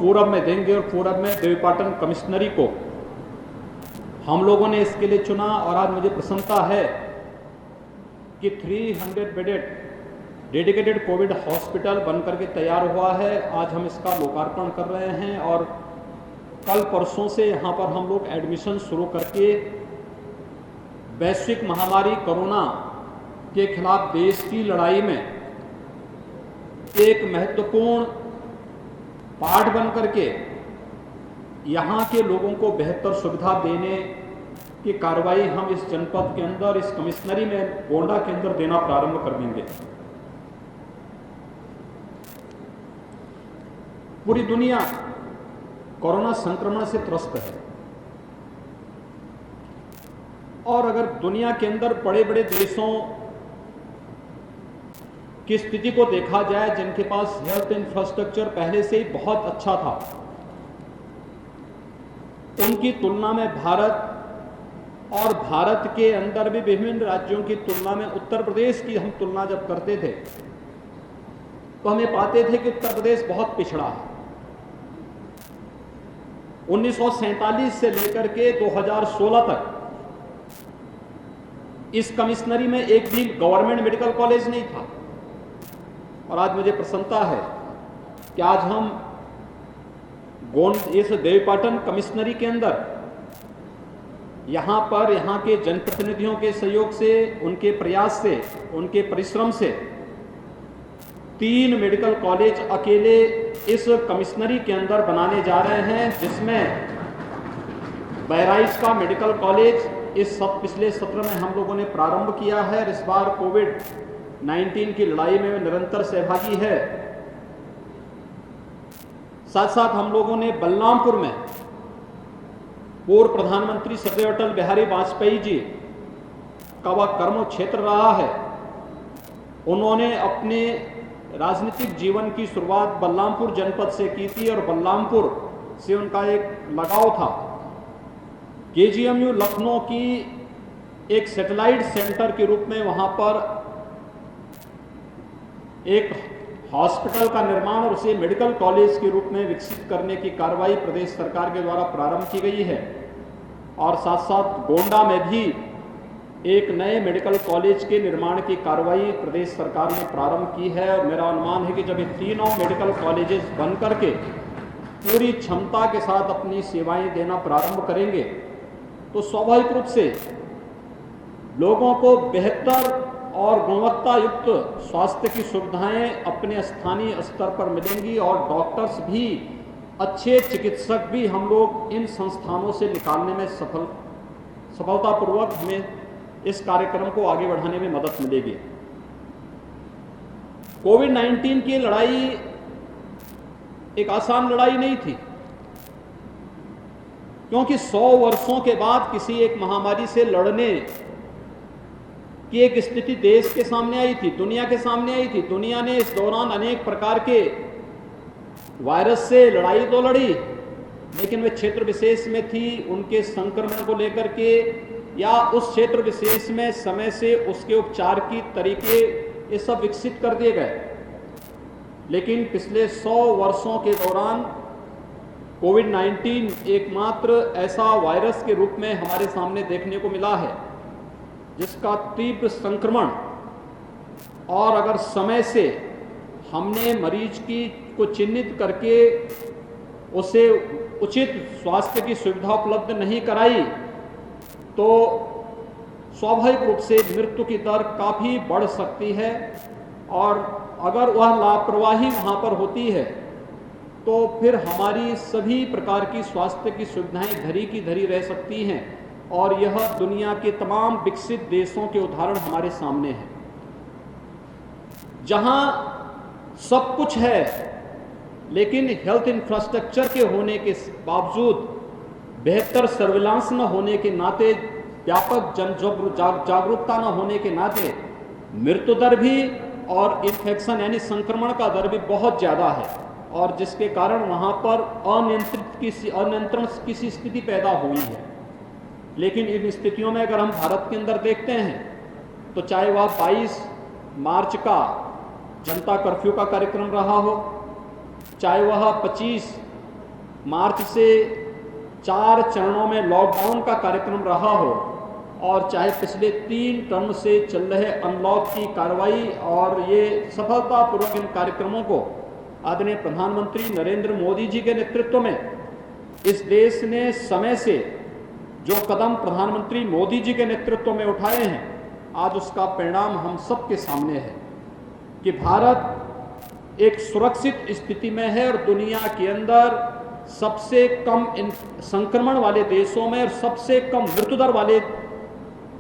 पूरब में देंगे और पूरब में देवीपाटन कमिश्नरी को हम लोगों ने इसके लिए चुना। और आज मुझे प्रसन्नता है कि 300 बेडेड डेडिकेटेड कोविड हॉस्पिटल बनकर के तैयार हुआ है। आज हम इसका लोकार्पण कर रहे हैं और कल परसों से यहाँ पर हम लोग एडमिशन शुरू करके वैश्विक महामारी कोरोना के खिलाफ देश की लड़ाई में एक महत्वपूर्ण पार्ट बन करके यहाँ के लोगों को बेहतर सुविधा देने की कार्रवाई हम इस जनपद के अंदर, इस कमिश्नरी में गोंडा के अंदर देना प्रारंभ कर देंगे। पूरी दुनिया कोरोना संक्रमण से त्रस्त है और अगर दुनिया के अंदर बड़े बड़े देशों की स्थिति को देखा जाए जिनके पास हेल्थ इंफ्रास्ट्रक्चर पहले से ही बहुत अच्छा था, उनकी तुलना में भारत और भारत के अंदर भी विभिन्न राज्यों की तुलना में उत्तर प्रदेश की हम तुलना जब करते थे तो हमें पाते थे कि उत्तर प्रदेश बहुत पिछड़ा है। 1947 से लेकर के 2016 तक इस कमिश्नरी में एक भी गवर्नमेंट मेडिकल कॉलेज नहीं था। और आज मुझे प्रसन्नता है कि आज हम इस देवीपाटन कमिश्नरी के अंदर यहाँ पर यहाँ के जनप्रतिनिधियों के सहयोग से, उनके प्रयास से, उनके परिश्रम से 3 मेडिकल कॉलेज अकेले इस कमिश्नरी के अंदर बनाने जा रहे हैं, जिसमें बहराइच का मेडिकल कॉलेज पिछले सत्र में हम लोगों ने प्रारंभ किया है। इस बार कोविड-19 की लड़ाई में निरंतर सहभागी है। साथ साथ हम लोगों ने बलरामपुर में पूर्व प्रधानमंत्री स्वर्गीय अटल बिहारी वाजपेयी जी का वह कर्म क्षेत्र रहा है। उन्होंने अपने राजनीतिक जीवन की शुरुआत बलरामपुर जनपद से की थी और बलरामपुर से उनका एक लगाव था। केजीएमयू लखनऊ की एक सैटेलाइट सेंटर के रूप में वहां पर एक हॉस्पिटल का निर्माण और उसे मेडिकल कॉलेज के रूप में विकसित करने की कार्रवाई प्रदेश सरकार के द्वारा प्रारंभ की गई है। और साथ साथ गोंडा में भी एक नए मेडिकल कॉलेज के निर्माण की कार्रवाई प्रदेश सरकार ने प्रारंभ की है। और मेरा अनुमान है कि जब ये तीनों मेडिकल कॉलेजेस बन करके पूरी क्षमता के साथ अपनी सेवाएं देना प्रारंभ करेंगे तो स्वाभाविक रूप से लोगों को बेहतर और गुणवत्ता युक्त स्वास्थ्य की सुविधाएं अपने स्थानीय स्तर पर मिलेंगी और डॉक्टर्स भी, अच्छे चिकित्सक भी हम लोग इन संस्थानों से निकालने में सफलतापूर्वक हमें इस कार्यक्रम को आगे बढ़ाने में मदद मिलेगी। कोविड-19 की लड़ाई एक आसान लड़ाई नहीं थी, क्योंकि 100 वर्षों के बाद किसी एक महामारी से लड़ने की एक स्थिति देश के सामने आई थी, दुनिया के सामने आई थी। दुनिया ने इस दौरान अनेक प्रकार के वायरस से लड़ाई तो लड़ी, लेकिन वे क्षेत्र विशेष में थी, उनके संक्रमण को लेकर के या उस क्षेत्र विशेष में समय से उसके उपचार की तरीके ये सब विकसित कर दिए गए। लेकिन पिछले 100 वर्षों के दौरान कोविड-19 एकमात्र ऐसा वायरस के रूप में हमारे सामने देखने को मिला है जिसका तीव्र संक्रमण, और अगर समय से हमने मरीज को चिन्हित करके उसे उचित स्वास्थ्य की सुविधा उपलब्ध नहीं कराई तो स्वाभाविक रूप से मृत्यु की दर काफ़ी बढ़ सकती है। और अगर वह लापरवाही वहाँ पर होती है तो फिर हमारी सभी प्रकार की स्वास्थ्य की सुविधाएं धरी की धरी रह सकती हैं। और यह दुनिया के तमाम विकसित देशों के उदाहरण हमारे सामने हैं, जहां सब कुछ है लेकिन हेल्थ इंफ्रास्ट्रक्चर के होने के बावजूद, बेहतर सर्विलांस न होने के नाते, व्यापक जन जागरूकता न होने के नाते मृत्यु दर भी और इन्फेक्शन यानी संक्रमण का दर भी बहुत ज़्यादा है, और जिसके कारण वहाँ पर अनियंत्रण की स्थिति पैदा हुई है। लेकिन इन स्थितियों में अगर हम भारत के अंदर देखते हैं तो चाहे वह 22 मार्च का जनता कर्फ्यू का कार्यक्रम रहा हो, चाहे वह 25 मार्च से 4 चरणों में लॉकडाउन का कार्यक्रम रहा हो और चाहे पिछले 3 टर्म से चल रहे अनलॉक की कार्रवाई और ये सफलतापूर्वक इन कार्यक्रमों को आदरणीय प्रधानमंत्री नरेंद्र मोदी जी के नेतृत्व में इस देश ने समय से जो कदम प्रधानमंत्री मोदी जी के नेतृत्व में उठाए हैं, आज उसका परिणाम हम सबके सामने है कि भारत एक सुरक्षित स्थिति में है और दुनिया के अंदर सबसे कम संक्रमण वाले देशों में और सबसे कम मृत्यु दर वाले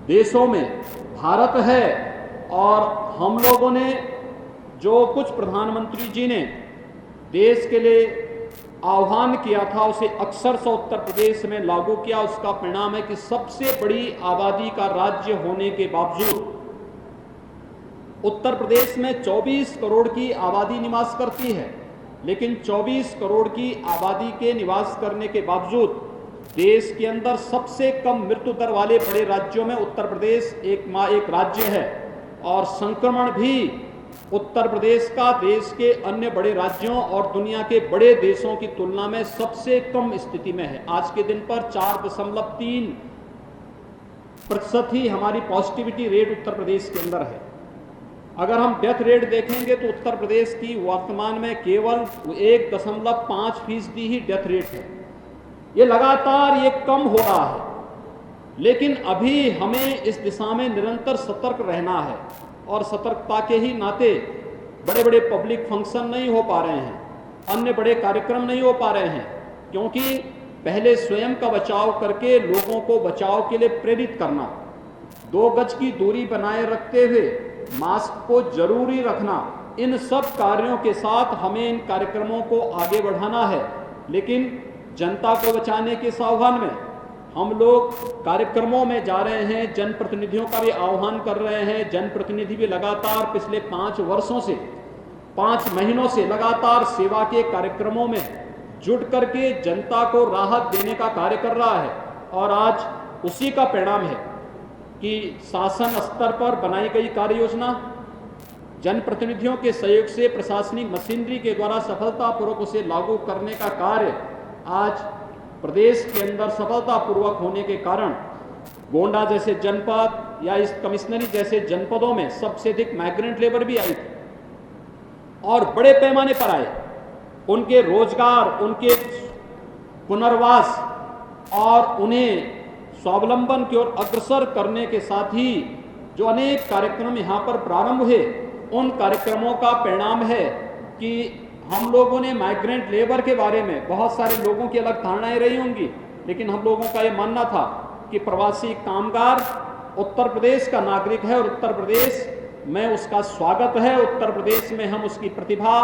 देशों में भारत है। और हम लोगों ने जो कुछ प्रधानमंत्री जी ने देश के लिए आह्वान किया था उसे अक्षरशः उत्तर प्रदेश में लागू किया। उसका परिणाम है कि सबसे बड़ी आबादी का राज्य होने के बावजूद उत्तर प्रदेश में 24 करोड़ की आबादी निवास करती है, लेकिन 24 करोड़ की आबादी के निवास करने के बावजूद देश के अंदर सबसे कम मृत्यु दर वाले बड़े राज्यों में उत्तर प्रदेश एक राज्य है। और संक्रमण भी उत्तर प्रदेश का देश के अन्य बड़े राज्यों और दुनिया के बड़े देशों की तुलना में सबसे कम स्थिति में है। आज के दिन पर 4.3% ही हमारी पॉजिटिविटी रेट उत्तर प्रदेश के अंदर है। अगर हम डेथ रेट देखेंगे तो उत्तर प्रदेश की वर्तमान में केवल 1.5% ही डेथ रेट है। ये लगातार ये कम हो रहा है, लेकिन अभी हमें इस दिशा में निरंतर सतर्क रहना है और सतर्कता के ही नाते बड़े बड़े पब्लिक फंक्शन नहीं हो पा रहे हैं, अन्य बड़े कार्यक्रम नहीं हो पा रहे हैं, क्योंकि पहले स्वयं का बचाव करके लोगों को बचाव के लिए प्रेरित करना, 2 गज की दूरी बनाए रखते हुए मास्क को जरूरी रखना, इन सब कार्यों के साथ हमें इन कार्यक्रमों को आगे बढ़ाना है। लेकिन जनता को बचाने के आह्वान में हम लोग कार्यक्रमों में जा रहे हैं, जनप्रतिनिधियों का भी आह्वान कर रहे हैं। जनप्रतिनिधि भी लगातार पिछले 5 महीनों से लगातार सेवा के कार्यक्रमों में जुट करके जनता को राहत देने का कार्य कर रहा है। और आज उसी का परिणाम है कि शासन स्तर पर बनाई गई कार्य योजना जनप्रतिनिधियों के सहयोग से प्रशासनिक मशीनरी के द्वारा सफलतापूर्वक उसे लागू करने का कार्य आज प्रदेश के अंदर सफलतापूर्वक होने के कारण गोंडा जैसे जनपद या इस कमिश्नरी जैसे जनपदों में सबसे अधिक माइग्रेंट लेबर भी आई थी और बड़े पैमाने पर आए। उनके रोजगार, उनके पुनर्वास और उन्हें स्वावलंबन की ओर अग्रसर करने के साथ ही जो अनेक कार्यक्रम यहाँ पर प्रारंभ हुए, उन कार्यक्रमों का परिणाम है कि हम लोगों ने माइग्रेंट लेबर के बारे में बहुत सारे लोगों की अलग धारणाएं रही होंगी, लेकिन हम लोगों का यह मानना था कि प्रवासी कामगार उत्तर प्रदेश का नागरिक है और उत्तर प्रदेश में उसका स्वागत है। उत्तर प्रदेश में हम उसकी प्रतिभा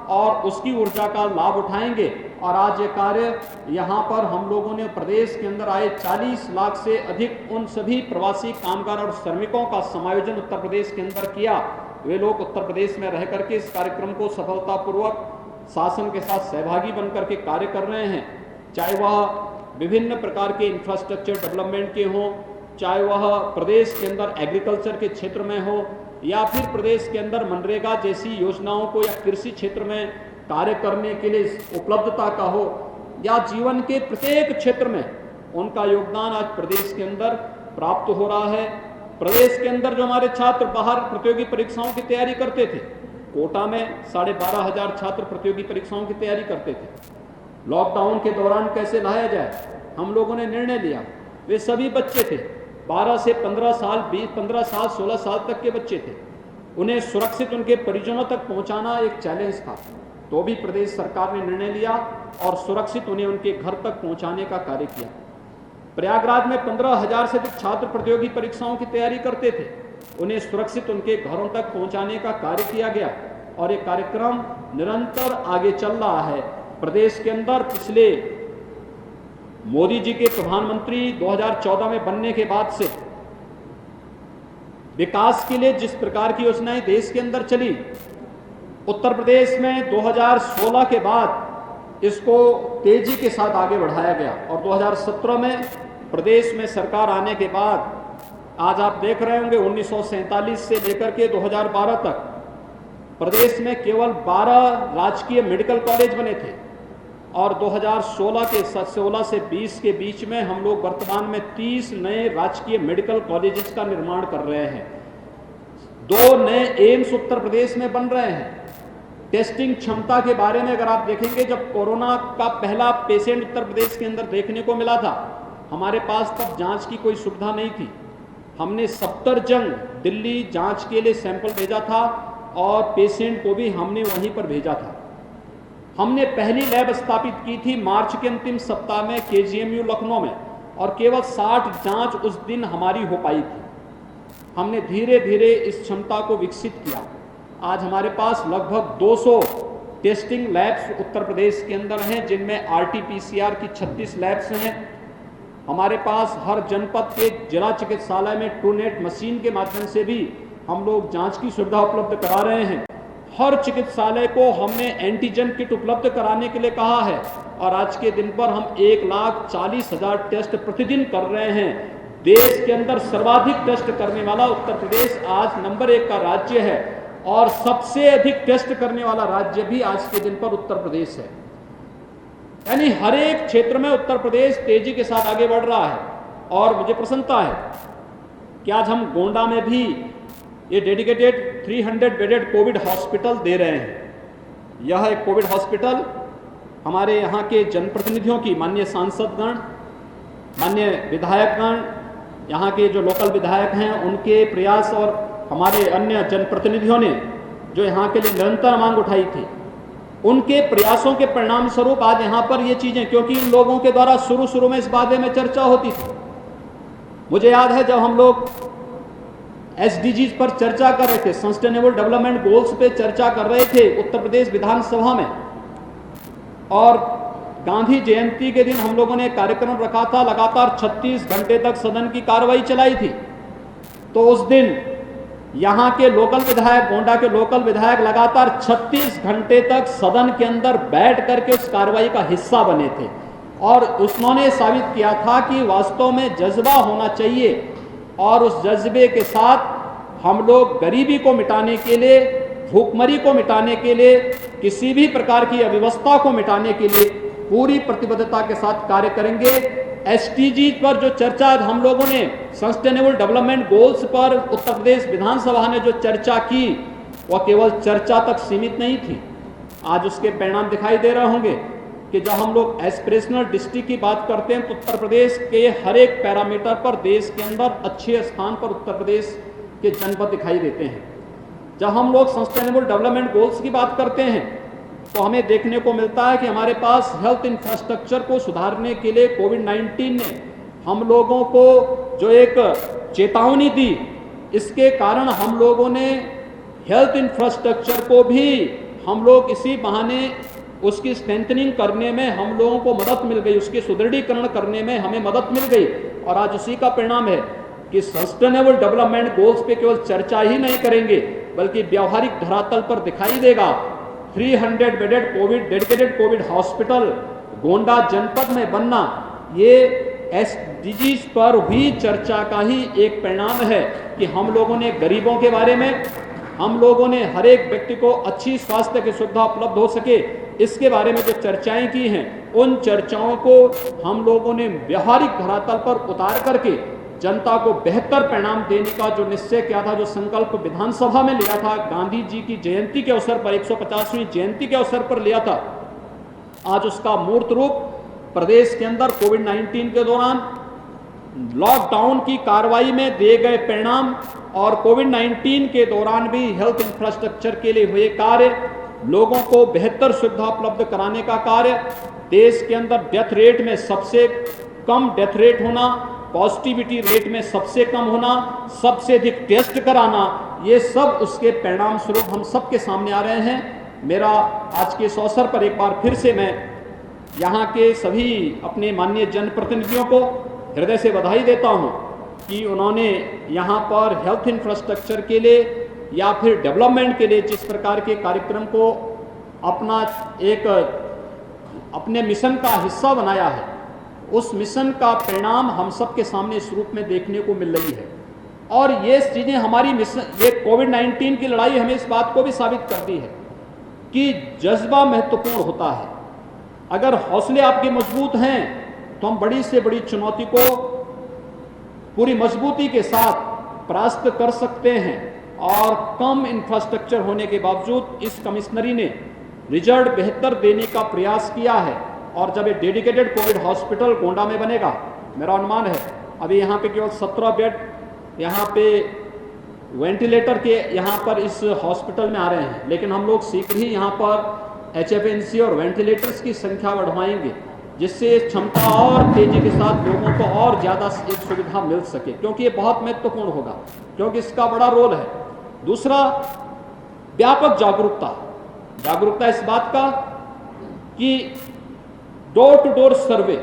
और उसकी ऊर्जा का लाभ उठाएंगे। और आज ये कार्य यहाँ पर हम लोगों ने प्रदेश के अंदर आए 40 लाख से अधिक उन सभी प्रवासी कामगार और श्रमिकों का समायोजन उत्तर प्रदेश के अंदर किया। वे लोग उत्तर प्रदेश में रह करके इस कार्यक्रम को सफलतापूर्वक शासन के साथ सहभागी बनकर के कार्य कर रहे हैं, चाहे वह विभिन्न प्रकार के इंफ्रास्ट्रक्चर डेवलपमेंट के हों, चाहे वह प्रदेश के अंदर एग्रीकल्चर के क्षेत्र में हो, या फिर प्रदेश के अंदर मनरेगा जैसी योजनाओं को या कृषि क्षेत्र में कार्य करने के लिए उपलब्धता का हो, या जीवन के प्रत्येक क्षेत्र में उनका योगदान आज प्रदेश के अंदर प्राप्त हो रहा है। प्रदेश के अंदर जो हमारे छात्र बाहर प्रतियोगी परीक्षाओं की तैयारी करते थे, कोटा में 12,500 छात्र प्रतियोगी परीक्षाओं की तैयारी करते थे। लॉकडाउन के दौरान कैसे लाया जाए, हम लोगों ने निर्णय लिया। वे सभी बच्चे थे, 12 से 15 साल, 15 साल, 16 साल तक के बच्चे थे। उन्हें सुरक्षित उनके परिजनों तक पहुंचाना एक चैलेंज था, तो भी प्रदेश सरकार ने निर्णय लिया और सुरक्षित उन्हें उनके घर तक पहुंचाने का कार्य किया। प्रयागराज में 15,000 से अधिक छात्र प्रतियोगी परीक्षाओं की तैयारी करते थे, उन्हें सुरक्षित उनके घरों तक पहुंचाने का कार्य किया गया और ये कार्यक्रम निरंतर आगे चल रहा है। प्रदेश के अंदर पिछले मोदी जी के प्रधानमंत्री 2014 में बनने के बाद से विकास के लिए जिस प्रकार की योजनाएं देश के अंदर चली, उत्तर प्रदेश में 2016 के बाद इसको तेजी के साथ आगे बढ़ाया गया और 2017 में प्रदेश में सरकार आने के बाद आज आप देख रहे होंगे 1947 से लेकर के 2012 तक प्रदेश में केवल 12 राजकीय मेडिकल कॉलेज बने थे और 2016 से 20 के बीच में हम लोग वर्तमान में 30 नए राजकीय मेडिकल कॉलेजेस का निर्माण कर रहे हैं। 2 नए एम्स उत्तर प्रदेश में बन रहे हैं। टेस्टिंग क्षमता के बारे में अगर आप देखेंगे, जब कोरोना का पहला पेशेंट उत्तर प्रदेश के अंदर देखने को मिला था, हमारे पास तब जांच की कोई सुविधा नहीं थी। हमने सफदरजंग दिल्ली जांच के लिए सैंपल भेजा था और पेशेंट को भी हमने वहीं पर भेजा था। हमने पहली लैब स्थापित की थी मार्च के अंतिम सप्ताह में KGMU लखनऊ में, और केवल 60 जांच उस दिन हमारी हो पाई थी। हमने धीरे धीरे इस क्षमता को विकसित किया। आज हमारे पास लगभग 200 टेस्टिंग लैब्स उत्तर प्रदेश के अंदर हैं, जिनमें RT-PCR की 36 लैब्स हैं। हमारे पास हर जनपद के जिला चिकित्सालय में TruNet मशीन के माध्यम से भी हम लोग जांच की सुविधा उपलब्ध करा रहे हैं। हर चिकित्सालय को हमने एंटीजन किट उपलब्ध कराने के लिए कहा है, और आज के दिन पर हम 1,40,000 टेस्ट प्रतिदिन कर रहे हैं। देश के अंदर सर्वाधिक टेस्ट करने वाला उत्तर प्रदेश आज नंबर 1 का राज्य है, और सबसे अधिक टेस्ट करने वाला राज्य भी आज के दिन पर उत्तर प्रदेश है। यानी हर एक क्षेत्र में उत्तर प्रदेश तेजी के साथ आगे बढ़ रहा है, और मुझे प्रसन्नता है कि आज हम गोंडा में भी ये डेडिकेटेड 300 बेडेड कोविड हॉस्पिटल दे रहे हैं। यह एक कोविड हॉस्पिटल हमारे यहाँ के जनप्रतिनिधियों की, माननीय सांसदगण, माननीय विधायकगण, यहाँ के जो लोकल विधायक हैं, उनके प्रयास और हमारे अन्य जनप्रतिनिधियों ने जो यहाँ के लिए निरंतर मांग उठाई थी, उनके प्रयासों के परिणाम स्वरूप आज यहाँ पर ये चीजें, क्योंकि इन लोगों के द्वारा शुरू में इस बारे में चर्चा होती थी। मुझे याद है जब हम लोग SDGs पर चर्चा कर रहे थे, सस्टेनेबल डेवलपमेंट गोल्स पे चर्चा कर रहे थे उत्तर प्रदेश विधानसभा में, और गांधी जयंती के दिन हम लोगों ने कार्यक्रम रखा था। लगातार 36 घंटे तक सदन की कार्रवाई चलाई थी। तो उस दिन यहाँ के लोकल विधायक, गोंडा के लोकल विधायक लगातार 36 घंटे तक सदन के अंदर बैठ करके उस कार्रवाई का हिस्सा बने थे, और उन्होंने साबित किया था कि वास्तव में जज्बा होना चाहिए, और उस जज्बे के साथ हम लोग गरीबी को मिटाने के लिए, भूखमरी को मिटाने के लिए, किसी भी प्रकार की अव्यवस्था को मिटाने के लिए पूरी प्रतिबद्धता के साथ कार्य करेंगे। SDG पर जो चर्चा हम लोगों ने, सस्टेनेबल डेवलपमेंट गोल्स पर उत्तर प्रदेश विधानसभा ने जो चर्चा की, वह केवल चर्चा तक सीमित नहीं थी। आज उसके परिणाम दिखाई दे रहे होंगे कि जब हम लोग एस्पिरेशनल डिस्ट्रिक्ट की बात करते हैं तो उत्तर प्रदेश के हर एक पैरामीटर पर देश के अंदर अच्छे स्थान पर उत्तर प्रदेश के जनपद दिखाई देते हैं। जब हम लोग सस्टेनेबल डेवलपमेंट गोल्स की बात करते हैं तो हमें देखने को मिलता है कि हमारे पास हेल्थ इंफ्रास्ट्रक्चर को सुधारने के लिए कोविड-19 ने हम लोगों को जो एक चेतावनी दी, इसके कारण हम लोगों ने हेल्थ इंफ्रास्ट्रक्चर को भी हम लोग इसी बहाने उसकी स्ट्रेंथनिंग करने में हम लोगों को मदद मिल गई, उसके सुदृढ़ीकरण करने में हमें मदद मिल गई। और आज उसी का परिणाम है कि सस्टेनेबल डेवलपमेंट गोल्स पे केवल चर्चा ही नहीं करेंगे, बल्कि व्यावहारिक धरातल पर दिखाई देगा। 300 bedded Covid dedicated Covid hospital Gonda जनपद में बनना, ये SDGs पर हुई चर्चा का ही एक परिणाम है कि हम लोगों ने गरीबों के बारे में, हम लोगों ने हर एक व्यक्ति को अच्छी स्वास्थ्य की सुविधा उपलब्ध हो सके, इसके बारे में जो चर्चाएं की हैं, उन चर्चाओं को हम लोगों ने व्यवहारिक धरातल पर उतार करके जनता को बेहतर परिणाम देने का जो निश्चय किया था, जो संकल्प विधानसभा में लिया था, गांधी जी की जयंती के अवसर पर, 150वीं जयंती के अवसर पर लिया था, आज उसका मूर्त रूप प्रदेश के अंदर कोविड-19 के दौरान लॉकडाउन की कार्रवाई में दिए गए परिणाम और कोविड-19 के दौरान भी हेल्थ इंफ्रास्ट्रक्चर के लिए हुए कार्य, लोगों को बेहतर सुविधा उपलब्ध कराने का कार्य, देश के अंदर डेथ रेट में सबसे कम डेथ रेट होना, पॉजिटिविटी रेट में सबसे कम होना, सबसे अधिक टेस्ट कराना, ये सब उसके परिणाम स्वरूप हम सबके सामने आ रहे हैं। मेरा आज के इस अवसर पर एक बार फिर से मैं यहाँ के सभी अपने माननीय जनप्रतिनिधियों को हृदय से बधाई देता हूँ कि उन्होंने यहाँ पर हेल्थ इंफ्रास्ट्रक्चर के लिए या फिर डेवलपमेंट के लिए जिस प्रकार के कार्यक्रम को अपना एक अपने मिशन का हिस्सा बनाया है, उस मिशन का परिणाम हम सबके सामने इस रूप में देखने को मिल रही है। और ये चीज़ें हमारी मिशन, ये कोविड-19 की लड़ाई हमें इस बात को भी साबित करती है कि जज्बा महत्वपूर्ण होता है। अगर हौसले आपके मजबूत हैं तो हम बड़ी से बड़ी चुनौती को पूरी मजबूती के साथ परास्त कर सकते हैं। और कम इंफ्रास्ट्रक्चर होने के बावजूद इस कमिश्नरी ने रिजल्ट बेहतर देने का प्रयास किया है। और जब ये डेडिकेटेड कोविड हॉस्पिटल गोंडा में बनेगा, मेरा अनुमान है अभी यहाँ पे केवल 17 बेड यहाँ पे वेंटिलेटर के यहाँ पर इस हॉस्पिटल में आ रहे हैं, लेकिन हम लोग शीघ्र ही यहाँ पर HFNC और वेंटिलेटर्स की संख्या बढ़वाएंगे, जिससे क्षमता और तेजी के साथ लोगों को और ज़्यादा एक सुविधा मिल सके, क्योंकि ये बहुत महत्वपूर्ण होगा, क्योंकि इसका बड़ा रोल है। दूसरा, व्यापक जागरूकता इस बात का कि डोर टू डोर सर्वे,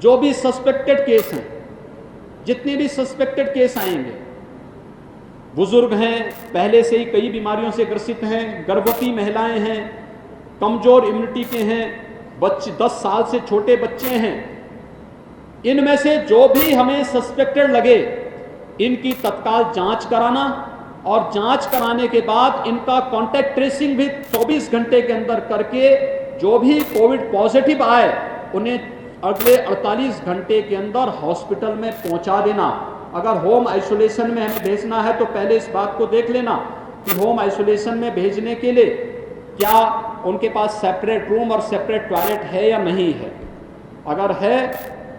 जो भी सस्पेक्टेड केस हैं, जितने भी सस्पेक्टेड केस आएंगे, बुजुर्ग हैं, पहले से ही कई बीमारियों से ग्रसित हैं, गर्भवती महिलाएं हैं, कमजोर इम्यूनिटी के हैं, बच्चे 10 साल से छोटे बच्चे हैं, इनमें से जो भी हमें सस्पेक्टेड लगे इनकी तत्काल जांच कराना, और जांच कराने के बाद इनका कांटेक्ट ट्रेसिंग भी 24 घंटे के अंदर करके जो भी कोविड पॉजिटिव आए उन्हें अगले 48 घंटे के अंदर हॉस्पिटल में पहुंचा देना। अगर होम आइसोलेशन में हमें भेजना है तो पहले इस बात को देख लेना कि होम आइसोलेशन में भेजने के लिए क्या उनके पास सेपरेट रूम और सेपरेट टॉयलेट है या नहीं है। अगर है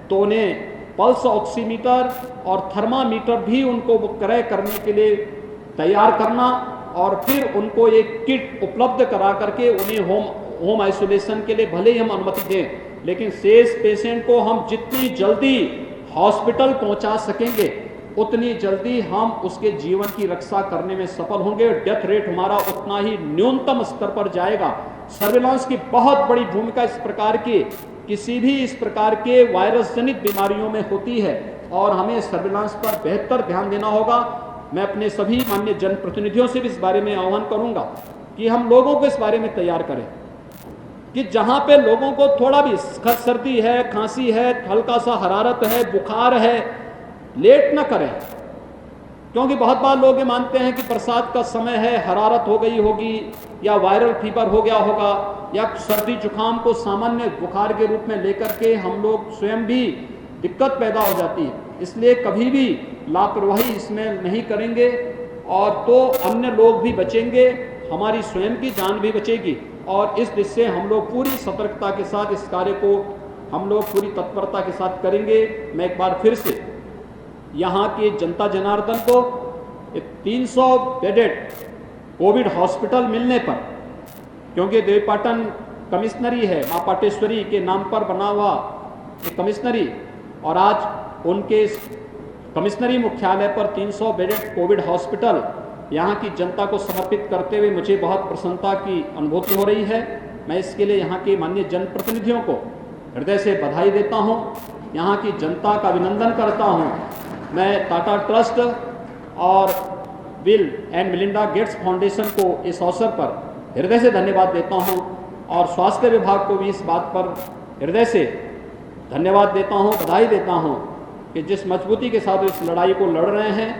तो उन्हें पल्स ऑक्सीमीटर और थर्मामीटर भी उनको क्रय करने के लिए तैयार करना, और फिर उनको एक किट उपलब्ध करा करके उन्हें होम आइसोलेशन के लिए भले ही हम अनुमति दें, लेकिन शेष पेशेंट को हम जितनी जल्दी हॉस्पिटल पहुंचा सकेंगे उतनी जल्दी हम उसके जीवन की रक्षा करने में सफल होंगे। डेथ रेट हमारा उतना ही न्यूनतम स्तर पर जाएगा। सर्विलांस की बहुत बड़ी भूमिका इस प्रकार की किसी भी इस प्रकार के वायरस जनित बीमारियों में होती है, और हमें सर्विलांस पर बेहतर ध्यान देना होगा। मैं अपने सभी माननीय जनप्रतिनिधियों से भी इस बारे में आह्वान करूंगा कि हम लोगों को इस बारे में तैयार करें कि जहां पे लोगों को थोड़ा भी सर्दी है, खांसी है, हल्का सा हरारत है, बुखार है, लेट न करें, क्योंकि बहुत बार लोग ये मानते हैं कि बरसात का समय है, हरारत हो गई होगी या वायरल फीवर हो गया होगा, या सर्दी जुकाम को सामान्य बुखार के रूप में लेकर के हम लोग स्वयं भी दिक्कत पैदा हो जाती है। इसलिए कभी भी लापरवाही इसमें नहीं करेंगे, और तो अन्य लोग भी बचेंगे, हमारी स्वयं की जान भी बचेगी। और इस दिशा से हम लोग पूरी सतर्कता के साथ इस कार्य को हम लोग पूरी तत्परता के साथ करेंगे। मैं एक बार फिर से यहाँ के जनता जनार्दन को 300 बेडेड कोविड हॉस्पिटल मिलने पर, क्योंकि देवीपाटन कमिश्नरी है, माँ पाटेश्वरी के नाम पर बना हुआ एक कमिश्नरी, और आज उनके कमिश्नरी मुख्यालय पर 300 बेडेड कोविड हॉस्पिटल यहाँ की जनता को समर्पित करते हुए मुझे बहुत प्रसन्नता की अनुभूति हो रही है। मैं इसके लिए यहाँ के माननीय जनप्रतिनिधियों को हृदय से बधाई देता हूँ, यहाँ की जनता का अभिनंदन करता हूँ। मैं टाटा ट्रस्ट और bill and Melinda Gates foundation को इस अवसर पर हृदय से धन्यवाद देता हूँ, और स्वास्थ्य विभाग को भी इस बात पर हृदय से धन्यवाद देता हूँ, बधाई देता हूँ कि जिस मजबूती के साथ इस लड़ाई को लड़ रहे हैं,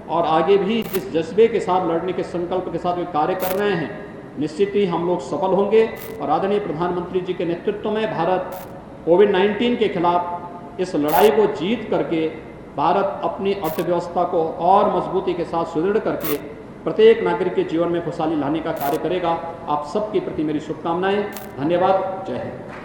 और आगे भी जिस जज्बे के साथ लड़ने के संकल्प के साथ वे कार्य कर रहे हैं, निश्चित ही हम लोग सफल होंगे। और आदरणीय प्रधानमंत्री जी के नेतृत्व में भारत कोविड-19 के खिलाफ इस लड़ाई को जीत करके भारत अपनी अर्थव्यवस्था को और मजबूती के साथ सुदृढ़ करके प्रत्येक नागरिक के जीवन में खुशहाली लाने का कार्य करेगा। आप सबके प्रति मेरी शुभकामनाएं। धन्यवाद। जय हिंद।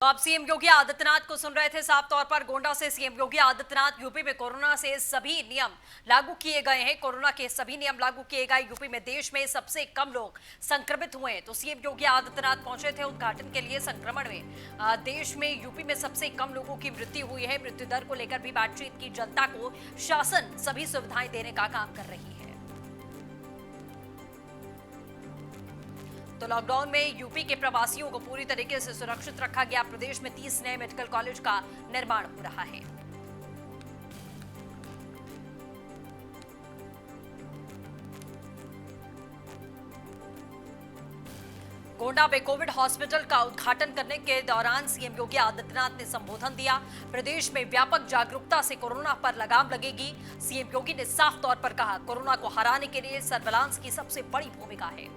आप सीएम योगी आदित्यनाथ को सुन रहे थे। साफ तौर पर गोंडा से सीएम योगी आदित्यनाथ, यूपी में कोरोना से सभी नियम लागू किए गए हैं, कोरोना के सभी नियम लागू किए गए। यूपी में देश में सबसे कम लोग संक्रमित हुए हैं, तो सीएम योगी आदित्यनाथ पहुंचे थे उद्घाटन के लिए। संक्रमण में देश में यूपी में सबसे कम लोगों की मृत्यु हुई है। मृत्यु दर को लेकर भी बातचीत की। जनता को शासन सभी सुविधाएं देने का काम कर रही है। तो लॉकडाउन में यूपी के प्रवासियों को पूरी तरीके से सुरक्षित रखा गया। प्रदेश में 30 नए मेडिकल कॉलेज का निर्माण हो रहा है। गोंडा में कोविड हॉस्पिटल का उद्घाटन करने के दौरान सीएम योगी आदित्यनाथ ने संबोधन दिया। प्रदेश में व्यापक जागरूकता से कोरोना पर लगाम लगेगी। सीएम योगी ने साफ तौर पर कहा, कोरोना को हराने के लिए सर्विलांस की सबसे बड़ी भूमिका है।